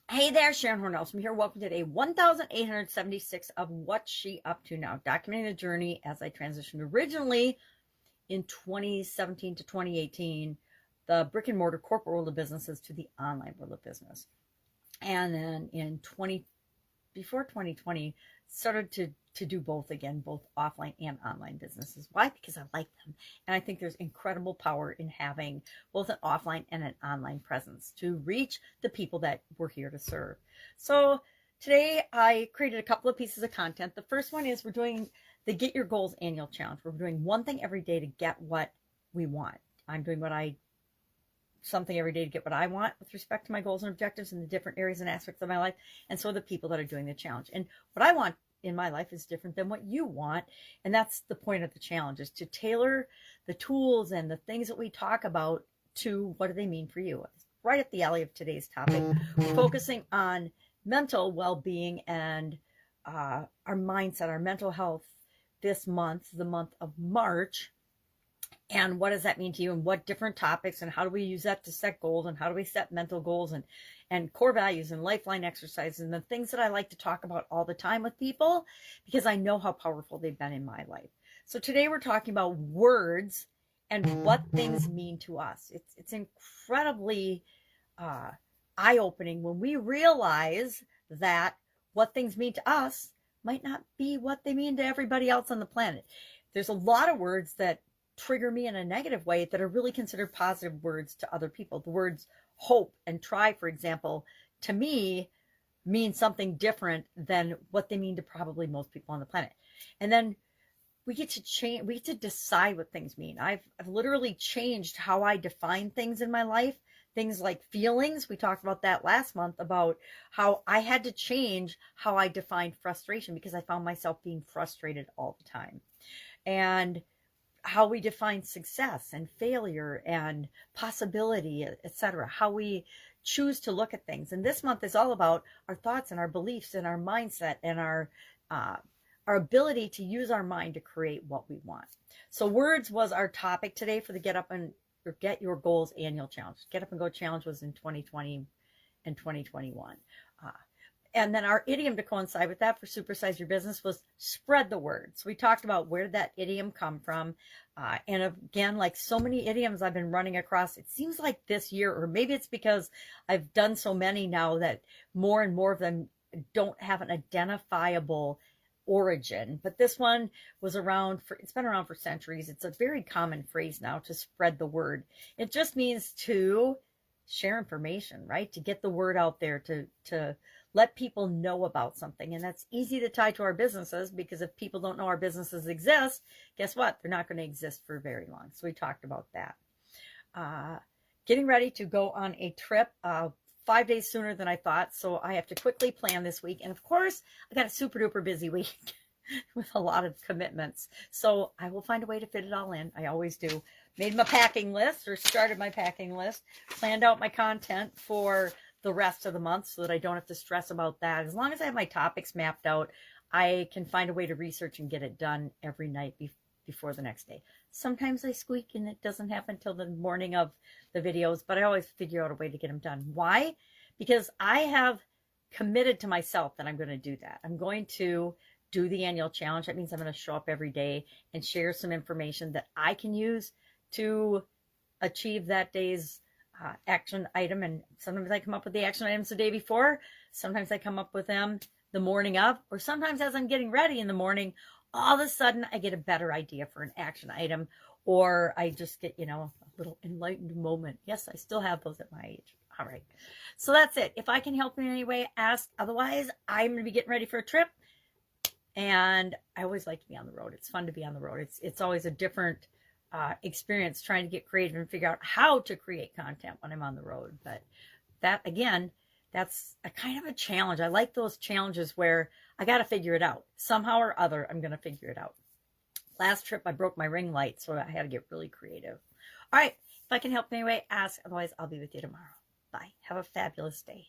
Hey there, Sharon Horne-Ellstrom here. Welcome to day 1876 of What's She Up To Now, documenting the journey as I transitioned originally in 2017 to 2018, the brick and mortar corporate world of businesses to the online world of business. And then before 2020, started to do both again, both offline and online businesses. Why? Because I like them. And I think there's incredible power in having both an offline and an online presence to reach the people that we're here to serve. So today I created a couple of pieces of content. The first one is we're doing the Get Your Goals annual challenge. We're doing one thing every day to get what we want. I'm doing something every day to get what I want with respect to my goals and objectives in the different areas and aspects of my life. And so are the people that are doing the challenge. And what I want in my life is different than what you want. And that's the point of the challenge, is to tailor the tools and the things that we talk about to what do they mean for you. It's right up the alley of today's topic. We're focusing on mental well-being and our mindset, our mental health this month, the month of March. And what does that mean to you, and what different topics, and how do we use that to set goals, and how do we set mental goals and core values and lifeline exercises and the things that I like to talk about all the time with people because I know how powerful they've been in my life. So today we're talking about words and what things mean to us. It's incredibly eye-opening when we realize that what things mean to us might not be what they mean to everybody else on the planet. There's a lot of words that trigger me in a negative way that are really considered positive words to other people. The words hope and try, for example, to me mean something different than what they mean to probably most people on the planet. And then we get to change, we get to decide what things mean. I've literally changed how I define things in my life. Things like feelings, we talked about that last month, about how I had to change how I defined frustration because I found myself being frustrated all the time. And how we define success and failure and possibility, etc., how we choose to look at things. And this month is all about our thoughts and our beliefs and our mindset and our ability to use our mind to create what we want. So words was our topic today for the Get Your Goals annual challenge. Get Up and Go challenge was in 2020 and 2021. And then our idiom to coincide with that for Supersize Your Business was spread the word. So we talked about where did that idiom come from. And again, like so many idioms I've been running across, it seems like this year, or maybe it's because I've done so many now that more and more of them don't have an identifiable origin. But this one was it's been around for centuries. It's a very common phrase now, to spread the word. It just means to share information, right? To get the word out there, to let people know about something. And that's easy to tie to our businesses, because if people don't know our businesses exist, guess what? They're not going to exist for very long. So we talked about that. Getting ready to go on a trip 5 days sooner than I thought. So I have to quickly plan this week. And of course, I got a super duper busy week with a lot of commitments. So I will find a way to fit it all in. I always do. Made my packing list, or started my packing list, planned out my content for the rest of the month so that I don't have to stress about that. As long as I have my topics mapped out, I can find a way to research and get it done every night before the next day. Sometimes I squeak and it doesn't happen till the morning of the videos, but I always figure out a way to get them done. Why? Because I have committed to myself that I'm going to do that. I'm going to do the annual challenge. That means I'm going to show up every day and share some information that I can use to achieve that day's action item. And sometimes I come up with the action items the day before. Sometimes I come up with them the morning of, or sometimes as I'm getting ready in the morning, all of a sudden I get a better idea for an action item, or I just get, a little enlightened moment. Yes, I still have those at my age. All right. So that's it. If I can help in any way, ask. Otherwise, I'm going to be getting ready for a trip. And I always like to be on the road. It's fun to be on the road. It's always a different experience trying to get creative and figure out how to create content when I'm on the road. But that, again, that's a kind of a challenge. I like those challenges where I got to figure it out. Somehow or other, I'm going to figure it out. Last trip, I broke my ring light, so I had to get really creative. All right. If I can help in any way, ask. Otherwise, I'll be with you tomorrow. Bye. Have a fabulous day.